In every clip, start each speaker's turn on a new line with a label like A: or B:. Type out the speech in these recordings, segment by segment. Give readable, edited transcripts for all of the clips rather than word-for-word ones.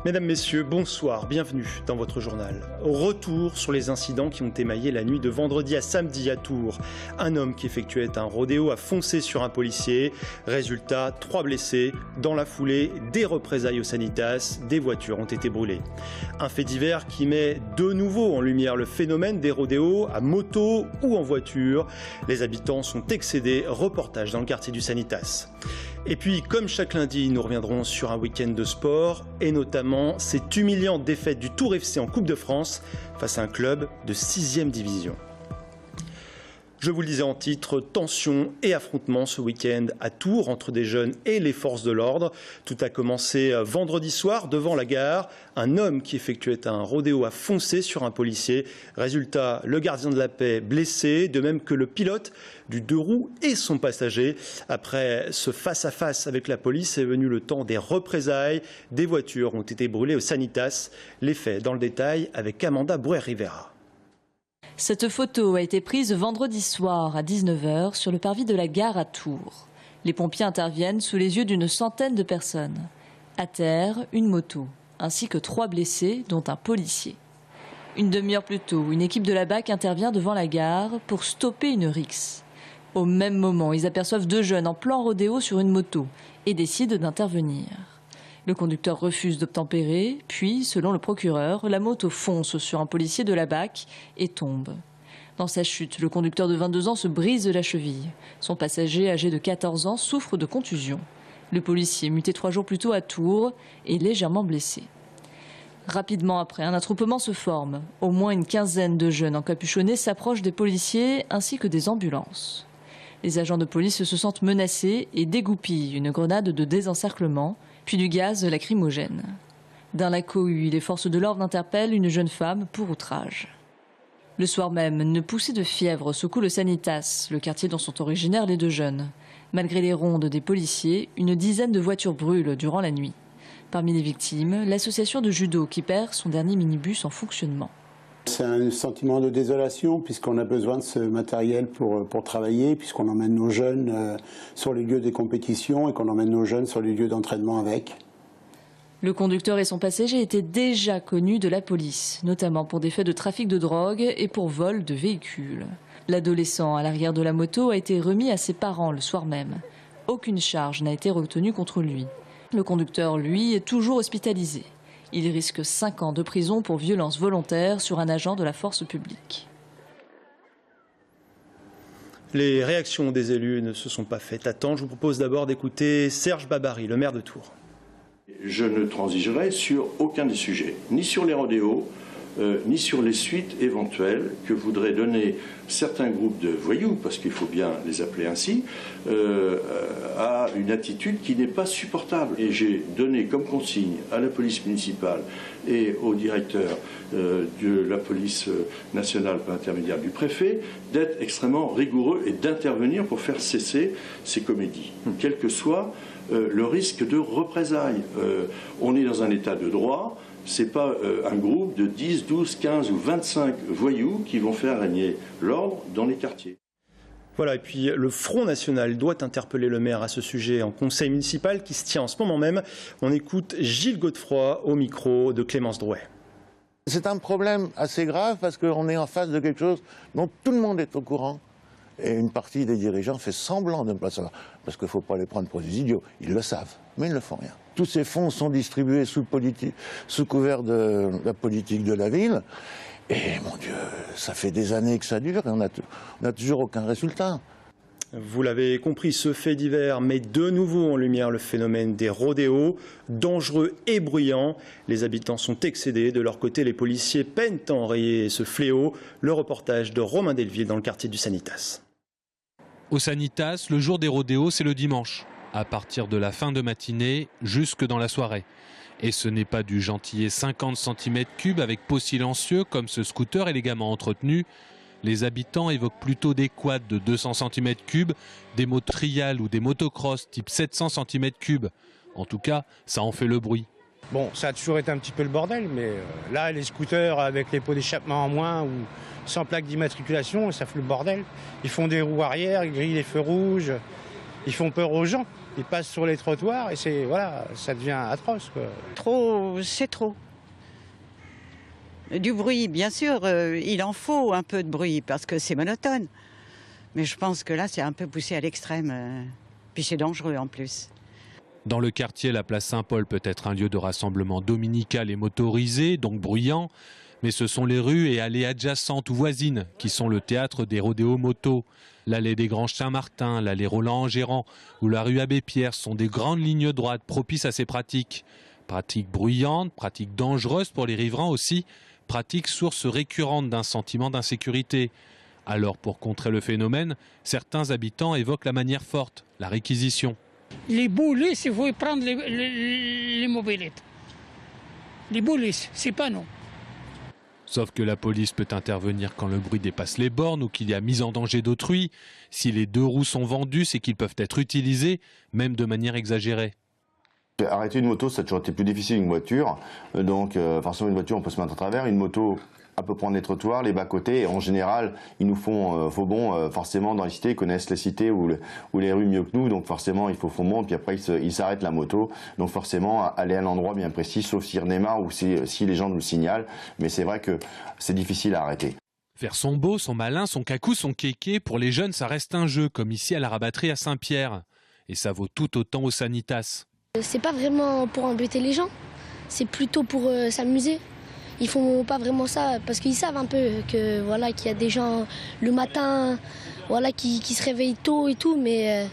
A: Mesdames, Messieurs, bonsoir, bienvenue dans votre journal. Retour sur les incidents qui ont émaillé la nuit de vendredi à samedi à Tours. Un homme qui effectuait un rodéo a foncé sur un policier. Résultat, 3 blessés. Dans la foulée, des représailles au Sanitas, des voitures ont été brûlées. Un fait divers qui met de nouveau en lumière le phénomène des rodéos à moto ou en voiture. Les habitants sont excédés. Reportage dans le quartier du Sanitas. Et puis, comme chaque lundi, nous reviendrons sur un week-end de sport et notamment cette humiliante défaite du Tours FC en Coupe de France face à un club de 6e division. Je vous le disais en titre, tension et affrontement ce week-end à Tours entre des jeunes et les forces de l'ordre. Tout a commencé vendredi soir devant la gare. Un homme qui effectuait un rodéo a foncé sur un policier. Résultat, le gardien de la paix blessé, de même que le pilote du 2 roues et son passager. Après ce face-à-face avec la police est venu le temps des représailles. Des voitures ont été brûlées au Sanitas. Les faits dans le détail avec Amanda Bouer-Rivera.
B: Cette photo a été prise vendredi soir à 19 h sur le parvis de la gare à Tours. Les pompiers interviennent sous les yeux d'une centaine de personnes. À terre, une moto, ainsi que 3 blessés, dont un policier. Une demi-heure plus tôt, une équipe de la BAC intervient devant la gare pour stopper une rixe. Au même moment, ils aperçoivent 2 jeunes en plan rodéo sur une moto et décident d'intervenir. Le conducteur refuse d'obtempérer, puis, selon le procureur, la moto fonce sur un policier de la BAC et tombe. Dans sa chute, le conducteur de 22 ans se brise la cheville. Son passager, âgé de 14 ans, souffre de contusion. Le policier, muté 3 jours plus tôt à Tours, est légèrement blessé. Rapidement après, un attroupement se forme. Au moins une quinzaine de jeunes encapuchonnés s'approchent des policiers ainsi que des ambulances. Les agents de police se sentent menacés et dégoupillent une grenade de désencerclement, puis du gaz lacrymogène. Dans la cohue, les forces de l'ordre interpellent une jeune femme pour outrage. Le soir même, une poussée de fièvre secoue le Sanitas, le quartier dont sont originaires les 2 jeunes. Malgré les rondes des policiers, une dizaine de voitures brûlent durant la nuit. Parmi les victimes, l'association de judo qui perd son dernier minibus en fonctionnement.
C: C'est un sentiment de désolation puisqu'on a besoin de ce matériel pour travailler, puisqu'on emmène nos jeunes sur les lieux des compétitions et qu'on emmène nos jeunes sur les lieux d'entraînement avec.
B: Le conducteur et son passager étaient déjà connus de la police, notamment pour des faits de trafic de drogue et pour vol de véhicules. L'adolescent à l'arrière de la moto a été remis à ses parents le soir même. Aucune charge n'a été retenue contre lui. Le conducteur, lui, est toujours hospitalisé. Il risque 5 ans de prison pour violence volontaire sur un agent de la force publique.
A: Les réactions des élus ne se sont pas faites attendre. Je vous propose d'abord d'écouter Serge Babary, le maire de Tours.
D: Je ne transigerai sur aucun des sujets, ni sur les rodéos, ni sur les suites éventuelles que voudraient donner certains groupes de voyous, parce qu'il faut bien les appeler ainsi, à une attitude qui n'est pas supportable. Et j'ai donné comme consigne à la police municipale et au directeur de la police nationale par l'intermédiaire du préfet d'être extrêmement rigoureux et d'intervenir pour faire cesser ces comédies, quel que soit le risque de représailles. On est dans un état de droit. Ce n'est pas un groupe de 10, 12, 15 ou 25 voyous qui vont faire régner l'ordre dans les quartiers.
A: Voilà, et puis le Front National doit interpeller le maire à ce sujet en conseil municipal qui se tient en ce moment même. On écoute Gilles Godefroy au micro de Clémence Drouet.
E: C'est un problème assez grave parce qu'on est en face de quelque chose dont tout le monde est au courant. Et une partie des dirigeants fait semblant de ne pas savoir. Parce qu'il ne faut pas les prendre pour des idiots. Ils le savent, mais ils ne le font rien. Tous ces fonds sont distribués sous couvert de la politique de la ville. Et mon Dieu, ça fait des années que ça dure et on n'a toujours aucun résultat.
A: Vous l'avez compris, ce fait divers met de nouveau en lumière le phénomène des rodéos, dangereux et bruyants. Les habitants sont excédés. De leur côté, les policiers peinent à enrayer ce fléau. Le reportage de Romain Delville dans le quartier du Sanitas.
F: Au Sanitas, le jour des rodéos, c'est le dimanche, à partir de la fin de matinée jusque dans la soirée. Et ce n'est pas du gentillet 50 cm3 avec pot silencieux comme ce scooter élégamment entretenu. Les habitants évoquent plutôt des quads de 200 cm3, des motos trial ou des motocross type 700 cm3. En tout cas, ça en fait le bruit.
G: Bon, ça a toujours été un petit peu le bordel, mais là, les scooters avec les pots d'échappement en moins ou sans plaque d'immatriculation, ça fait le bordel. Ils font des roues arrière, ils grillent les feux rouges, ils font peur aux gens. Ils passent sur les trottoirs et voilà, ça devient atroce, quoi.
H: Trop, c'est trop. Du bruit, bien sûr, il en faut un peu de bruit parce que c'est monotone. Mais je pense que là, c'est un peu poussé à l'extrême. Puis c'est dangereux en plus.
F: Dans le quartier, la place Saint-Paul peut être un lieu de rassemblement dominical et motorisé, donc bruyant. Mais ce sont les rues et allées adjacentes ou voisines qui sont le théâtre des rodéos motos. L'allée des Granges Saint-Martin, l'allée Roland-Engérand ou la rue Abbé-Pierre sont des grandes lignes droites propices à ces pratiques. Pratiques bruyantes, pratiques dangereuses pour les riverains aussi, pratiques source récurrente d'un sentiment d'insécurité. Alors pour contrer le phénomène, certains habitants évoquent la manière forte, la réquisition.
I: Les polices, il faut prendre les mobilettes. Les polices, c'est pas nous.
F: Sauf que la police peut intervenir quand le bruit dépasse les bornes ou qu'il y a mise en danger d'autrui. Si les 2 roues sont vendues, c'est qu'ils peuvent être utilisés, même de manière exagérée.
J: Arrêter une moto, ça a toujours été plus difficile qu'une voiture. Donc forcément, une voiture, on peut se mettre à travers. Une moto, on peut prendre les trottoirs, les bas-côtés. Et en général, ils nous font faux bond. Forcément, dans les cités, ils connaissent les cités ou les rues mieux que nous. Donc forcément, il faut faux bond. Puis après, ils s'arrêtent la moto. Donc forcément, aller à un endroit bien précis, sauf s'ils en démarrent ou si les gens nous le signalent. Mais c'est vrai que c'est difficile à arrêter.
F: Faire son beau, son malin, son cacou, son kéké, pour les jeunes, ça reste un jeu, comme ici à la rabatterie à Saint-Pierre. Et ça vaut tout autant au Sanitas.
K: C'est pas vraiment pour embêter les gens, c'est plutôt pour s'amuser. Ils font pas vraiment ça parce qu'ils savent un peu que voilà qu'il y a des gens le matin, voilà qui se réveillent tôt et tout, mais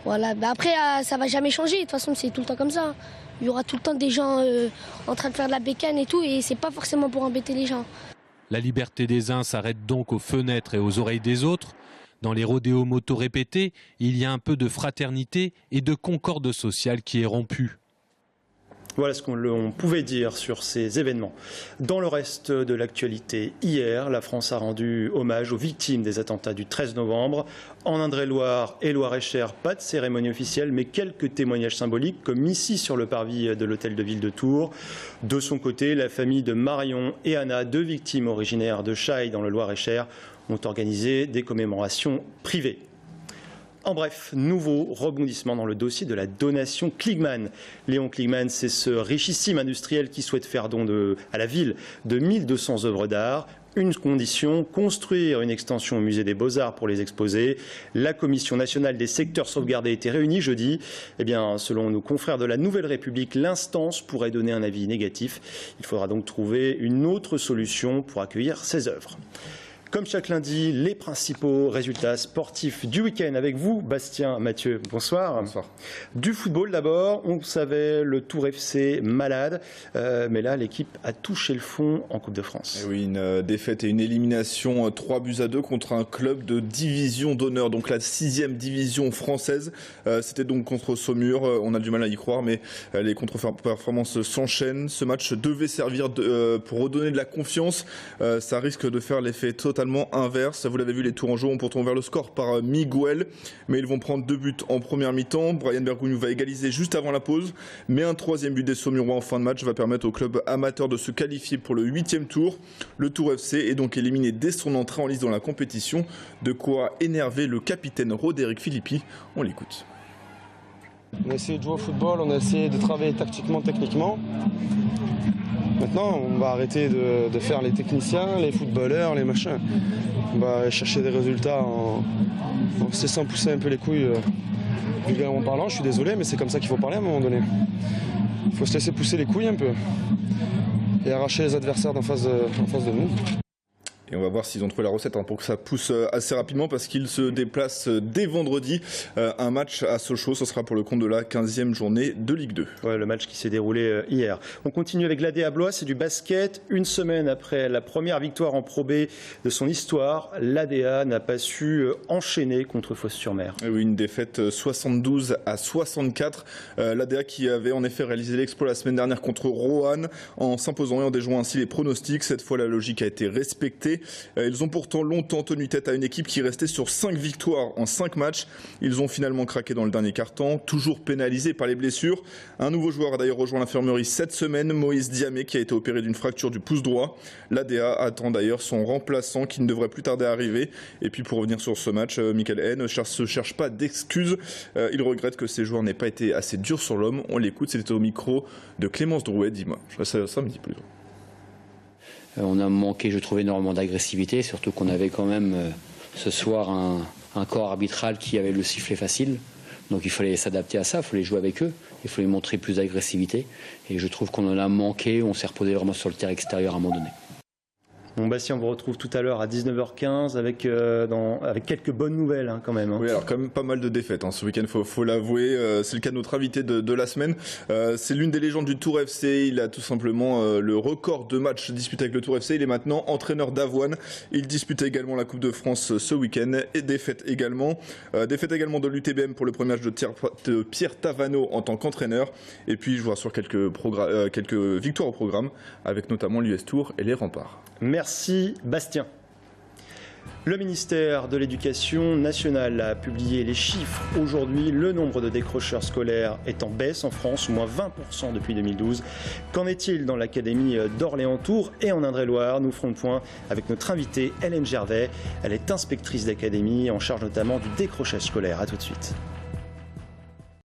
K: voilà. Bah après ça va jamais changer. De toute façon c'est tout le temps comme ça. Il y aura tout le temps des gens en train de faire de la bécane et tout, et c'est pas forcément pour embêter les gens.
F: La liberté des uns s'arrête donc aux fenêtres et aux oreilles des autres. Dans les rodéos motos répétés, il y a un peu de fraternité et de concorde sociale qui est rompue.
A: Voilà ce qu'on pouvait dire sur ces événements. Dans le reste de l'actualité, hier, la France a rendu hommage aux victimes des attentats du 13 novembre. En Indre-et-Loire et Loire-et-Cher, pas de cérémonie officielle, mais quelques témoignages symboliques, comme ici sur le parvis de l'hôtel de ville de Tours. De son côté, la famille de Marion et Anna, 2 victimes originaires de Chailles dans le Loire-et-Cher, ont organisé des commémorations privées. En bref, nouveau rebondissement dans le dossier de la donation Kligman. Léon Kligman, c'est ce richissime industriel qui souhaite faire don à la ville de 1200 œuvres d'art. Une condition, construire une extension au musée des Beaux-Arts pour les exposer. La Commission nationale des secteurs sauvegardés était réunie jeudi. Eh bien, selon nos confrères de la Nouvelle République, l'instance pourrait donner un avis négatif. Il faudra donc trouver une autre solution pour accueillir ces œuvres. Comme chaque lundi, les principaux résultats sportifs du week-end avec vous, Bastien, Mathieu, bonsoir.
L: Bonsoir.
A: Du football d'abord, on savait le Tour FC malade, mais là l'équipe a touché le fond en Coupe de France.
L: Et oui, une défaite et une élimination 3-2 contre un club de division d'honneur, donc la 6e division française. C'était donc contre Saumur, on a du mal à y croire, mais les contre-performances s'enchaînent. Ce match devait servir pour redonner de la confiance, ça risque de faire l'effet totalement inverse. Vous l'avez vu, les Tourangeaux ont pourtant ouvert le score par Miguel, mais ils vont prendre 2 buts en première mi-temps. Brian Bergogneau va égaliser juste avant la pause, mais un 3e but des Saumurois en fin de match va permettre au club amateur de se qualifier pour le 8e tour. Le Tour FC est donc éliminé dès son entrée en lice dans la compétition, de quoi énerver le capitaine Roderick Philippi. On l'écoute.
M: On a essayé de jouer au football, on a essayé de travailler tactiquement, techniquement. Maintenant, on va arrêter de faire les techniciens, les footballeurs, les machins. On va chercher des résultats en se laissant pousser un peu les couilles. Vulgairement parlant, je suis désolé, mais c'est comme ça qu'il faut parler à un moment donné. Il faut se laisser pousser les couilles un peu et arracher les adversaires en face de nous.
L: Et on va voir s'ils ont trouvé la recette pour que ça pousse assez rapidement, parce qu'ils se déplacent dès vendredi. Un match à Sochaux, ce sera pour le compte de la 15e journée de Ligue 2.
A: Ouais, le match qui s'est déroulé hier. On continue avec l'ADA Blois, c'est du basket. Une semaine après la première victoire en Pro B de son histoire, l'ADA n'a pas su enchaîner contre Fos-sur-Mer.
L: Oui, une défaite 72-64. L'ADA qui avait en effet réalisé l'exploit la semaine dernière contre Roanne en s'imposant et en déjouant ainsi les pronostics. Cette fois, la logique a été respectée. compliqué. Ils ont pourtant longtemps tenu tête à une équipe qui restait sur 5 victoires en 5 matchs. Ils ont finalement craqué dans le dernier quart-temps, toujours pénalisés par les blessures. Un nouveau joueur a d'ailleurs rejoint l'infirmerie cette semaine, Moïse Diamé, qui a été opéré d'une fracture du pouce droit. L'ADA attend d'ailleurs son remplaçant qui ne devrait plus tarder à arriver. Et puis pour revenir sur ce match, Michael Haine ne se cherche pas d'excuses. Il regrette que ses joueurs n'aient pas été assez durs sur l'homme. On l'écoute, c'était au micro de Clémence Drouet dimanche. Samedi plutôt.
N: On a manqué, je trouve, énormément d'agressivité, surtout qu'on avait quand même ce soir un corps arbitral qui avait le sifflet facile. Donc il fallait s'adapter à ça, il fallait jouer avec eux, il fallait montrer plus d'agressivité. Et je trouve qu'on en a manqué, on s'est reposé vraiment sur le terrain extérieur à un moment donné.
A: Bon, Bastien, on vous retrouve tout à l'heure à 19h15 avec quelques bonnes nouvelles quand même.
L: Oui, alors quand même pas mal de défaites ce week-end, faut l'avouer. C'est le cas de notre invité de la semaine. C'est l'une des légendes du Tour FC. Il a tout simplement le record de matchs disputés avec le Tour FC. Il est maintenant entraîneur d'Avoine. Il dispute également la Coupe de France ce week-end et défaite également. Défaite également de l'UTBM pour le premier match de Pierre Tavano en tant qu'entraîneur. Et puis je vois sur quelques victoires au programme avec notamment l'US Tour et les Remparts.
A: Merci Bastien. Le ministère de l'Éducation nationale a publié les chiffres. Aujourd'hui, le nombre de décrocheurs scolaires est en baisse en France, moins 20% depuis 2012. Qu'en est-il dans l'académie d'Orléans-Tours et en Indre-et-Loire? Nous ferons le point avec notre invitée Hélène Gervais. Elle est inspectrice d'académie en charge notamment du décrochage scolaire. A tout de suite.